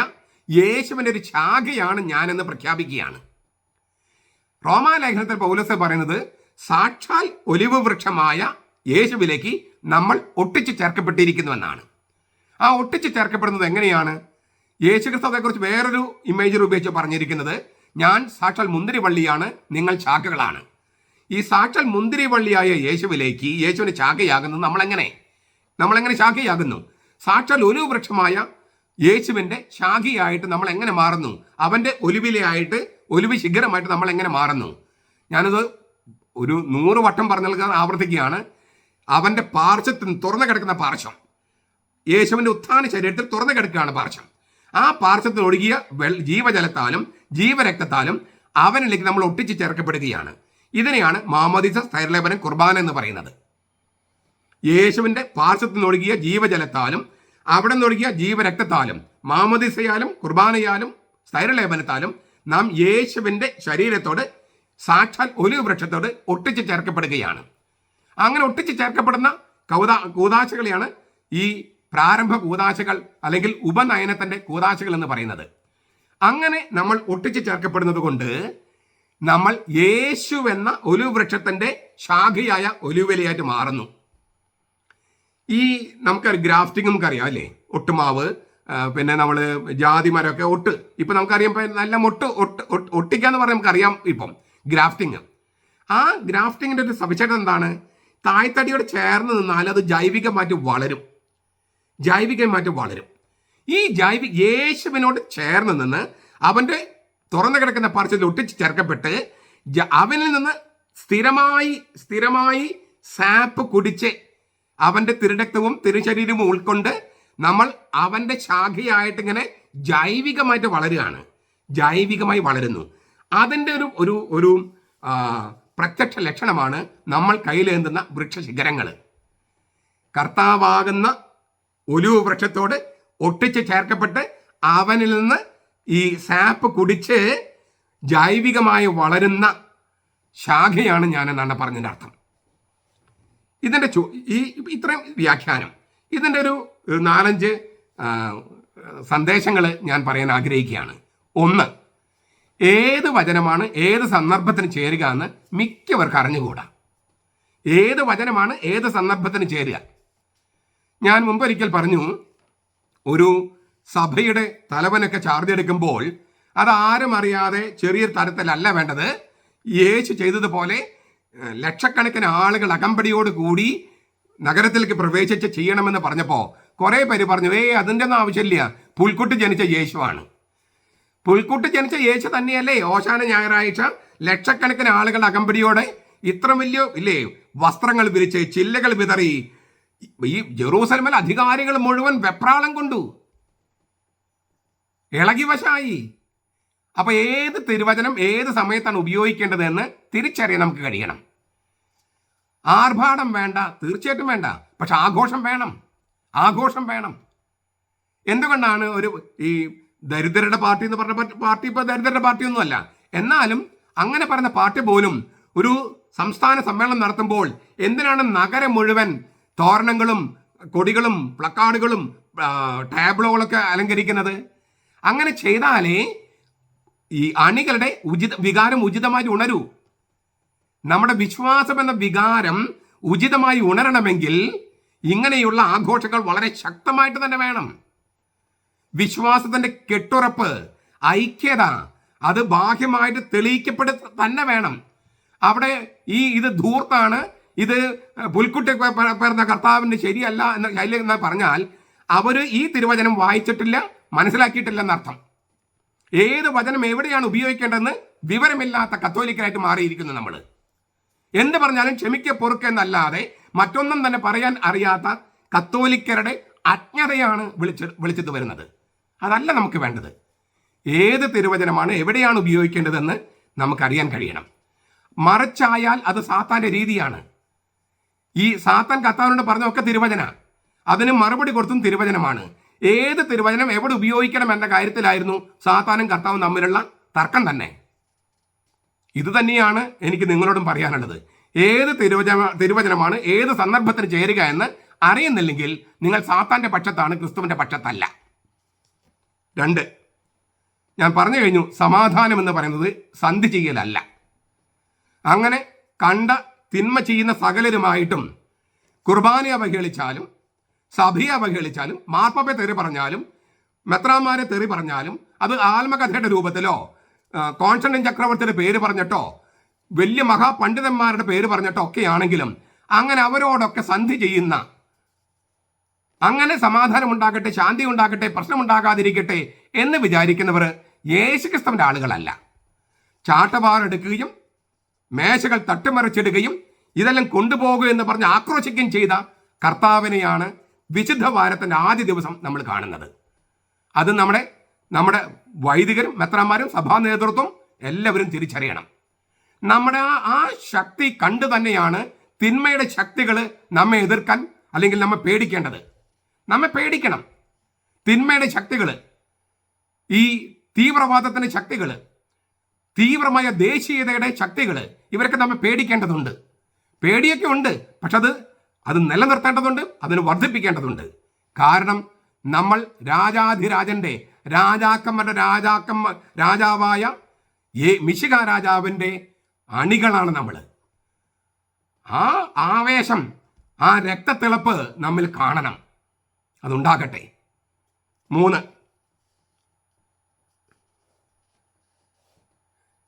യേശുവിൻ്റെ ഒരു ശാഖയാണ് ഞാനെന്ന് പ്രഖ്യാപിക്കുകയാണ്. റോമാലേഖനത്തിൽ പൗലോസ് പറയുന്നത് സാക്ഷാൽ ഒലിവ് വൃക്ഷമായ യേശുവിലേക്ക് നമ്മൾ ഒട്ടിച്ച് ചേർക്കപ്പെട്ടിരിക്കുന്നുവെന്നാണ്. ആ ഒട്ടിച്ച് ചേർക്കപ്പെടുന്നത് എങ്ങനെയാണ്? യേശുക്രിസ്തു അതേക്കുറിച്ച് വേറൊരു ഇമേജ് ഉപയോഗിച്ച് പറഞ്ഞിരിക്കുന്നത്, ഞാൻ സാക്ഷാൽ മുന്തിരിവള്ളിയാണ്, നിങ്ങൾ ശാഖകളാണ്. ഈ സാക്ഷാൽ മുന്തിരിവള്ളിയായ യേശുവിലേക്ക് യേശുവിന് ശാഖയാകുന്നത് നമ്മളെങ്ങനെ ശാഖയാകുന്നു? സാക്ഷാൽ ഒലിവ് വൃക്ഷമായ യേശുവിൻ്റെ ശാഖയായിട്ട് നമ്മൾ എങ്ങനെ മാറുന്നു? അവൻ്റെ ഒലിവിലയായിട്ട്, ഒലിവ് ശിഖരമായിട്ട് നമ്മൾ എങ്ങനെ മാറുന്നു? ഞാനത് ഒരു 100 വട്ടം പറഞ്ഞാൽ ആവർത്തിക്കുകയാണ്. അവൻ്റെ പാർശ്വത്തിൽ തുറന്നു കിടക്കുന്ന പാർശ്വം, യേശുവിൻ്റെ ഉത്ഥാന ശരീരത്തിൽ തുറന്നു കിടക്കുകയാണ് പാർശ്വം. ആ പാർശ്വത്തിൽ ഒഴുകിയ ജീവജലത്താലും ജീവരക്തത്താലും അവനിലേക്ക് നമ്മൾ ഒട്ടിച്ച് ചേർക്കപ്പെടുകയാണ്. ഇതിനെയാണ് മാമോദീസ, സ്ഥൈര്യലേപനം, കുർബാന എന്ന് പറയുന്നത്. യേശുവിൻ്റെ പാർശ്വത്തിൽ നിന്നൊഴുകിയ ജീവജലത്താലും അവിടെ നിന്നൊഴുകിയ ജീവരക്തത്താലും മാമോദീസയാലും കുർബാനയാലും സ്ഥൈര്യലേപനത്താലും നാം യേശുവിൻ്റെ ശരീരത്തോട്, സാക്ഷാൽ ഒലിവ് വൃക്ഷത്തോട് ഒട്ടിച്ച് ചേർക്കപ്പെടുകയാണ്. അങ്ങനെ ഒട്ടിച്ച് ചേർക്കപ്പെടുന്ന കൂദാശകളെയാണ് ഈ പ്രാരംഭ കൂദാശകൾ അല്ലെങ്കിൽ ഉപനയനത്തിൻ്റെ കൂദാശകൾ എന്ന് പറയുന്നത്. അങ്ങനെ നമ്മൾ ഒട്ടിച്ച് ചേർക്കപ്പെടുന്നത് കൊണ്ട് നമ്മൾ യേശു എന്ന ഒലിവ് വൃക്ഷത്തിൻ്റെ ശാഖയായ ഒലിവിലയായിട്ട് മാറുന്നു. ഈ നമുക്കറിയാം, ഗ്രാഫ്റ്റിംഗ് നമുക്കറിയാം അല്ലേ? ഒട്ടുമാവ്, പിന്നെ നമ്മൾ ജാതി മരമൊക്കെ ഇപ്പം നമുക്കറിയാം, നല്ല ഒട്ടിക്കാന്ന് പറഞ്ഞാൽ നമുക്കറിയാം. ഇപ്പം ഗ്രാഫ്റ്റിംഗ്, ആ ഗ്രാഫ്റ്റിങ്ങിൻ്റെ ഒരു സവിശേഷത എന്താണ്? തായ്തടിയോട് ചേർന്ന് നിന്നാൽ അത് ജൈവികമായിട്ട് വളരും. ഈ യേശുവിനോട് ചേർന്ന് നിന്ന് അവൻ്റെ തുറന്നു കിടക്കുന്ന പാർശ്വത്തിൽ ഒട്ടിച്ച് ചേർക്കപ്പെട്ട് അവനിൽ നിന്ന് സ്ഥിരമായി സാപ്പ് കുടിച്ച് അവൻ്റെ തിരുരക്തവും തിരുശരീരവും ഉൾക്കൊണ്ട് നമ്മൾ അവൻ്റെ ശാഖയായിട്ട് ഇങ്ങനെ ജൈവികമായി വളരുന്നു. അതിൻ്റെ ഒരു പ്രത്യക്ഷ ലക്ഷണമാണ് നമ്മൾ കയ്യിലേന്തുന്ന വൃക്ഷശിഖരങ്ങൾ. കർത്താവാകുന്ന ഒലിവ് വൃക്ഷത്തോട് ഒട്ടിച്ച് ചേർക്കപ്പെട്ട് അവനിൽ നിന്ന് ഈ സാപ്പ് കുടിച്ച് ജൈവികമായി വളരുന്ന ശാഖയാണ് ഞാനെന്നാണ് പറഞ്ഞതിൻ്റെ അർത്ഥം. ഇതിൻ്റെ ഇത്രയും വ്യാഖ്യാനം, ഇതിൻ്റെ ഒരു 4-5 സന്ദേശങ്ങൾ ഞാൻ പറയാൻ ആഗ്രഹിക്കുകയാണ്. 1, ഏത് വചനമാണ് ഏത് സന്ദർഭത്തിന് ചേരുക എന്ന് മിക്കവർക്ക് അറിഞ്ഞുകൂടാ. ഏത് വചനമാണ് ഏത് സന്ദർഭത്തിന് ചേരുക? ഞാൻ മുമ്പൊരിക്കൽ പറഞ്ഞു, ഒരു സഭയുടെ തലവനൊക്കെ ചാർജ് എടുക്കുമ്പോൾ അതാരും അറിയാതെ ചെറിയ തരത്തിലല്ല വേണ്ടത്. യേശു ചെയ്തതുപോലെ ലക്ഷക്കണക്കിന് ആളുകൾ അകമ്പടിയോട് കൂടി നഗരത്തിലേക്ക് പ്രവേശിച്ച് ചെയ്യണമെന്ന് പറഞ്ഞപ്പോൾ കുറേ പേര് പറഞ്ഞു, അതിൻ്റെ ഒന്നും ആവശ്യമില്ല, പുൽക്കുട്ടി ജനിച്ച യേശുവാണ്. പുൽക്കുട്ടി ജനിച്ച യേശു തന്നെയല്ലേ ഓശാന ഞായറാഴ്ച ലക്ഷക്കണക്കിന് ആളുകൾ അകമ്പടിയോടെ ഇത്ര വലിയ വസ്ത്രങ്ങൾ വിരിച്ച് ചില്ലകൾ വിതറി ഈ ജെറൂസലമിൽ അധികാരികൾ മുഴുവൻ വെപ്രാളം കൊണ്ടു, ഇളകിവശായി. അപ്പൊ ഏത് തിരുവചനം ഏത് സമയത്താണ് ഉപയോഗിക്കേണ്ടതെന്ന് തിരിച്ചറിയാൻ നമുക്ക് കഴിയണം. ആർഭാടം വേണ്ട, തീർച്ചയായിട്ടും വേണ്ട, പക്ഷെ ആഘോഷം വേണം. എന്തുകൊണ്ടാണ് ഈ ദരിദ്രരുടെ പാർട്ടി എന്ന് പറഞ്ഞ പാർട്ടി ഇപ്പോൾ ദരിദ്രരുടെ പാർട്ടിയൊന്നുമല്ല, എന്നാലും അങ്ങനെ പറഞ്ഞ പാർട്ടി പോലും ഒരു സംസ്ഥാന സമ്മേളനം നടത്തുമ്പോൾ എന്തിനാണ് നഗരം മുഴുവൻ തോരണങ്ങളും കൊടികളും പ്ലക്കാർഡുകളും ടാബ്ലോകളൊക്കെ അലങ്കരിക്കുന്നത്? അങ്ങനെ ചെയ്താലേ ഈ അണികളുടെ വികാരം ഉചിതമായി ഉണരൂ. നമ്മുടെ വിശ്വാസം എന്ന വികാരം ഉചിതമായി ഉണരണമെങ്കിൽ ഇങ്ങനെയുള്ള ആഘോഷങ്ങൾ വളരെ ശക്തമായിട്ട് തന്നെ വേണം. വിശ്വാസത്തിന്റെ കെട്ടുറപ്പ്, ഐക്യത, അത് ബാഹ്യമായിട്ട് തെളിയിക്കപ്പെട്ട് തന്നെ വേണം. അവിടെ ഇത് ധൂർത്താണ്, ഇത് പുൽക്കുട്ടി പേർന്ന കർത്താവിന് ശരിയല്ല എന്ന് പറഞ്ഞാൽ അവർ ഈ തിരുവചനം വായിച്ചിട്ടില്ല, മനസ്സിലാക്കിയിട്ടില്ല എന്നർത്ഥം. ഏത് വചനം എവിടെയാണ് ഉപയോഗിക്കേണ്ടതെന്ന് വിവരമില്ലാത്ത കത്തോലിക്കരായിട്ട് മാറിയിരിക്കുന്നു നമ്മൾ. എന്ത് പറഞ്ഞാലും ക്ഷമിക്ക പൊറുക്കെന്നല്ലാതെ മറ്റൊന്നും തന്നെ പറയാൻ അറിയാത്ത കത്തോലിക്കരുടെ അജ്ഞതയാണ് വിളിച്ചിട്ട് വരുന്നത്. അതല്ല നമുക്ക് വേണ്ടത്. ഏത് തിരുവചനമാണ് എവിടെയാണ് ഉപയോഗിക്കേണ്ടതെന്ന് നമുക്കറിയാൻ കഴിയണം. മറിച്ചായാൽ അത് സാത്താന്റെ രീതിയാണ്. ഈ സാത്താൻ കർത്താവിനോട് പറഞ്ഞൊക്കെ തിരുവചന, അതിന് മറുപടി കൊടുത്തും തിരുവചനമാണ്. ഏത് തിരുവചനം എവിടെ ഉപയോഗിക്കണം എന്ന കാര്യത്തിലായിരുന്നു സാത്താനും കർത്താവും തമ്മിലുള്ള തർക്കം തന്നെ. ഇത് തന്നെയാണ് എനിക്ക് നിങ്ങളോടും പറയാനുള്ളത്. ഏത് തിരുവചനമാണ് ഏത് സന്ദർഭത്തിന് ചേരുക എന്ന് അറിയുന്നില്ലെങ്കിൽ നിങ്ങൾ സാത്താന്റെ പക്ഷത്താണ്, ക്രിസ്തുവിന്റെ പക്ഷത്തല്ല. 2, ഞാൻ പറഞ്ഞു കഴിഞ്ഞു, സമാധാനം എന്ന് പറയുന്നത് സന്ധി ചെയ്യലല്ല. അങ്ങനെ കണ്ട തിന്മ ചെയ്യുന്ന സകലരുമായിട്ടും കുർബാനയെ അവഹേളിച്ചാലും സഭയെ അവഹേളിച്ചാലും മാർപ്പാപ്പയെ തെറി പറഞ്ഞാലും മെത്രാന്മാരെ തെറി പറഞ്ഞാലും അത് ആത്മകഥയുടെ രൂപത്തിലോ കോൺസ്റ്റന്റൈൻ ചക്രവർത്തിയുടെ പേര് പറഞ്ഞിട്ടോ വലിയ മഹാപണ്ഡിതന്മാരുടെ പേര് പറഞ്ഞിട്ടോ ഒക്കെ ആണെങ്കിലും അങ്ങനെ അവരോടൊക്കെ സന്ധി ചെയ്യുന്ന, അങ്ങനെ സമാധാനം ഉണ്ടാകട്ടെ, ശാന്തി ഉണ്ടാകട്ടെ, പ്രശ്നമുണ്ടാകാതിരിക്കട്ടെ എന്ന് വിചാരിക്കുന്നവർ യേശുക്രിസ്തുവിന്റെ ആളുകളല്ല. ചാട്ടവാറെടുക്കുകയും മേശകൾ തട്ടിമറിച്ചിടുകയും ഇതെല്ലാം കൊണ്ടുപോകുക എന്ന് പറഞ്ഞ് ആക്രോശിക്കുകയും ചെയ്ത കർത്താവിനെയാണ് വിശുദ്ധ വാരത്തിന്റെ ആദ്യ ദിവസം നമ്മൾ കാണുന്നത്. അത് നമ്മുടെ വൈദികരും മെത്രാന്മാരും സഭാ നേതൃത്വം എല്ലാവരും തിരിച്ചറിയണം. നമ്മുടെ ആ ശക്തി കണ്ടു തന്നെയാണ് തിന്മയുടെ ശക്തികൾ നമ്മെ എതിർക്കാൻ അല്ലെങ്കിൽ നമ്മെ പേടിക്കേണ്ടത്. നമ്മെ പേടിക്കണം. തിന്മയുടെ ശക്തികൾ, ഈ തീവ്രവാദത്തിന്റെ ശക്തികൾ, തീവ്രമായ ദേശീയതയുടെ ശക്തികൾ, ഇവരൊക്കെ നമ്മെ പേടിക്കേണ്ടതുണ്ട്. പേടിയൊക്കെ ഉണ്ട്, പക്ഷെ അത് നിലനിർത്തേണ്ടതുണ്ട്, അതിന് വർദ്ധിപ്പിക്കേണ്ടതുണ്ട്. കാരണം നമ്മൾ രാജാധിരാജന്റെ രാജാവായ മിശിഹ രാജാവിന്റെ അണികളാണ് നമ്മൾ. ആ ആവേശം, ആ രക്തത്തിളപ്പ് നമ്മിൽ കാണണം. അതുണ്ടാകട്ടെ. 3,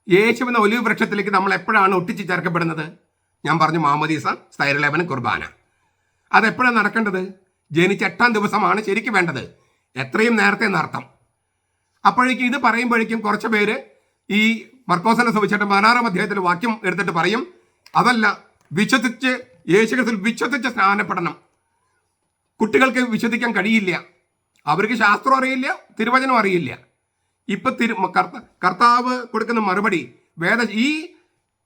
യേശുവിന്റെ ഒലിവ് വൃക്ഷത്തിലേക്ക് നമ്മൾ എപ്പോഴാണ് ഒട്ടിച്ച് ചേർക്കപ്പെടുന്നത്? ഞാൻ പറഞ്ഞു, മാമോദീസ, സ്ഥൈര്യലേപനം, കുർബാന. അതെപ്പോഴാണ് നടക്കേണ്ടത്? ജനിച്ച 8-ാം ദിവസമാണ് ശരിക്കും വേണ്ടത്, എത്രയും നേരത്തെ എന്നർത്ഥം. അപ്പോഴേക്കും ഇത് പറയുമ്പോഴേക്കും കുറച്ച് പേര് ഈ മർക്കോസിന്റെ സുവിശേഷം 16-ാം അധ്യായത്തിൽ വാക്യം എടുത്തിട്ട് പറയും, അതല്ല, യേശുക്രിസ്തുവിൽ വിശ്വസിച്ച് സ്നാനപ്പെടണം. കുട്ടികൾക്ക് വിശ്വസിക്കാൻ കഴിയില്ല, അവർക്ക് ശാസ്ത്രം അറിയില്ല, തിരുവചനം അറിയില്ല. ഇപ്പൊ കർത്താവ് കൊടുക്കുന്ന മറുപടി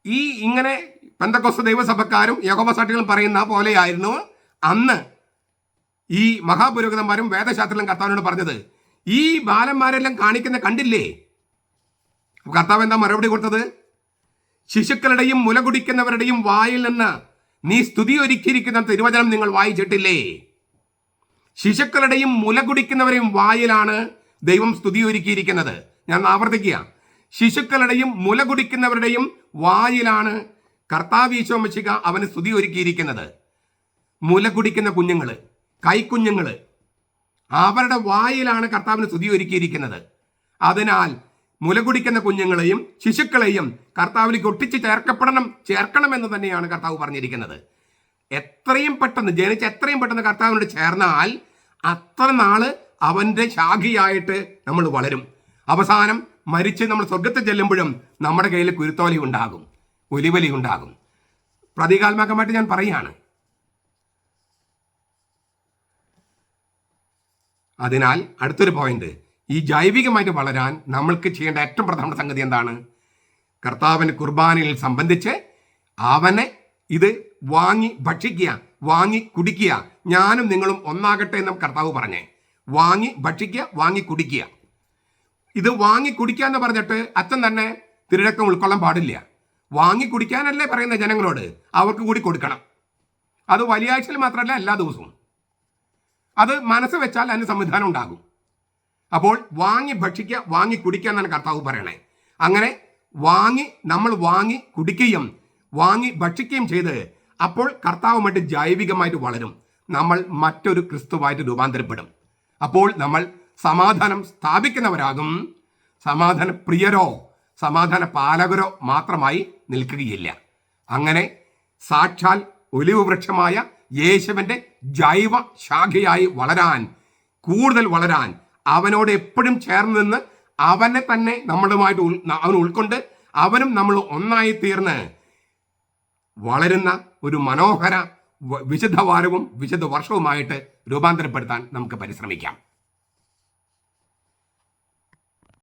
ഈ ഇങ്ങനെ പെന്തക്കോസ്ത് ദൈവസഭക്കാരും യഹോവ സാക്ഷികളും പറയുന്ന പോലെയായിരുന്നു അന്ന് ഈ മഹാപുരോഹിതന്മാരും വേദശാസ്ത്രികളും കർത്താവിനോട് പറഞ്ഞത്. ഈ ബാലന്മാരെല്ലാം കാണിക്കുന്ന കണ്ടില്ലേ? കർത്താവ് എന്താ മറുപടി കൊടുത്തത്? ശിശുക്കളുടെയും മുല കുടിക്കുന്നവരുടെയും വായിൽ നിന്ന് നീ സ്തുതി ഒരുക്കിയിരിക്കുന്ന തിരുവചനം നിങ്ങൾ വായിച്ചിട്ടില്ലേ? ശിശുക്കളുടെയും മുല കുടിക്കുന്നവരെയും വായിലാണ് ദൈവം സ്തുതി ഒരുക്കിയിരിക്കുന്നത്. ഞാൻ ആവർത്തിക്കുക, ശിശുക്കളുടെയും മുല കുടിക്കുന്നവരുടെയും വായിലാണ് കർത്താവ് ഈശോ മിശിഹ അവന് സ്തുതി ഒരുക്കിയിരിക്കുന്നത്. മുല കുടിക്കുന്ന കുഞ്ഞുങ്ങള്, കൈക്കുഞ്ഞുങ്ങള്, അവരുടെ വായിലാണ് കർത്താവിന് സ്തുതി ഒരുക്കിയിരിക്കുന്നത്. അതിനാൽ മുല കുടിക്കുന്ന കുഞ്ഞുങ്ങളെയും ശിശുക്കളെയും കർത്താവിലേക്ക് ഒട്ടിച്ച് ചേർക്കണമെന്ന് തന്നെയാണ് കർത്താവ് പറഞ്ഞിരിക്കുന്നത്. എത്രയും പെട്ടെന്ന് എത്രയും പെട്ടെന്ന് കർത്താവിനോട് ചേർന്നാൽ അത്ര നാള് അവന്റെ ശാഖയായിട്ട് നമ്മൾ വളരും. അവസാനം മരിച്ച് നമ്മൾ സ്വർഗത്തിൽ ചെല്ലുമ്പോഴും നമ്മുടെ കയ്യിൽ കുരുത്തോലി ഉണ്ടാകും, ഒലിവലി ഉണ്ടാകും. പ്രതീകാത്മകമായിട്ട് ഞാൻ പറയുകയാണ്. അതിനാൽ അടുത്തൊരു പോയിന്റ്, ഈ ജൈവികമായിട്ട് വളരാൻ നമ്മൾക്ക് ചെയ്യേണ്ട ഏറ്റവും പ്രധാന സംഗതി എന്താണ്? കർത്താവിന്റെ കുർബാനയിൽ സംബന്ധിച്ച് അവനെ ഇത് വാങ്ങി ഭക്ഷിക്കുക, വാങ്ങി കുടിക്കുക. ഞാനും നിങ്ങളും ഒന്നാകട്ടെ എന്ന് കർത്താവ് പറഞ്ഞേ. വാങ്ങി ഭക്ഷിക്കുക, വാങ്ങി കുടിക്കുക. ഇത് വാങ്ങി കുടിക്കുക എന്ന് പറഞ്ഞിട്ട് അച്ഛൻ തന്നെ തിരുരക്തം ഉൾക്കൊള്ളാൻ പാടില്ല. വാങ്ങി കുടിക്കാനല്ലേ പറയുന്ന ജനങ്ങളോട്, അവർക്ക് കൂടി കൊടുക്കണം. അത് വലിയാഴ്ചയിൽ മാത്രമല്ല, എല്ലാ ദിവസവും. അത് മനസ്സ് വെച്ചാൽ അതിന് സംവിധാനം ഉണ്ടാകും. അപ്പോൾ വാങ്ങി ഭക്ഷിക്കുക, വാങ്ങി കുടിക്കുക എന്നാണ് കർത്താവ് പറയണേ. അങ്ങനെ നമ്മൾ വാങ്ങി കുടിക്കുകയും വാങ്ങി ഭക്ഷിക്കുകയും ചെയ്ത് അപ്പോൾ കർത്താവുമായിട്ട് ജൈവികമായിട്ട് വളരും. നമ്മൾ മറ്റൊരു ക്രിസ്തുവായിട്ട് രൂപാന്തരപ്പെടും. അപ്പോൾ നമ്മൾ സമാധാനം സ്ഥാപിക്കുന്നവരാകും. സമാധാന പ്രിയരോ സമാധാന പാലകരോ മാത്രമായി നിൽക്കുകയില്ല. അങ്ങനെ സാക്ഷാൽ ഒലിവ് വൃക്ഷമായ യേശുവിൻ്റെ ജൈവ ശാഖയായി വളരാൻ, കൂടുതൽ വളരാൻ, അവനോട് എപ്പോഴും ചേർന്ന് നിന്ന് അവനെ തന്നെ നമ്മളുമായിട്ട് അവൻ ഉൾക്കൊണ്ട് അവനും നമ്മൾ ഒന്നായി തീർന്ന് വളരുന്ന ഒരു മനോഹര വിശുദ്ധ വാരവും വിശുദ്ധ വർഷവുമായിട്ട് രൂപാന്തരപ്പെടുത്താൻ നമുക്ക് പരിശ്രമിക്കാം.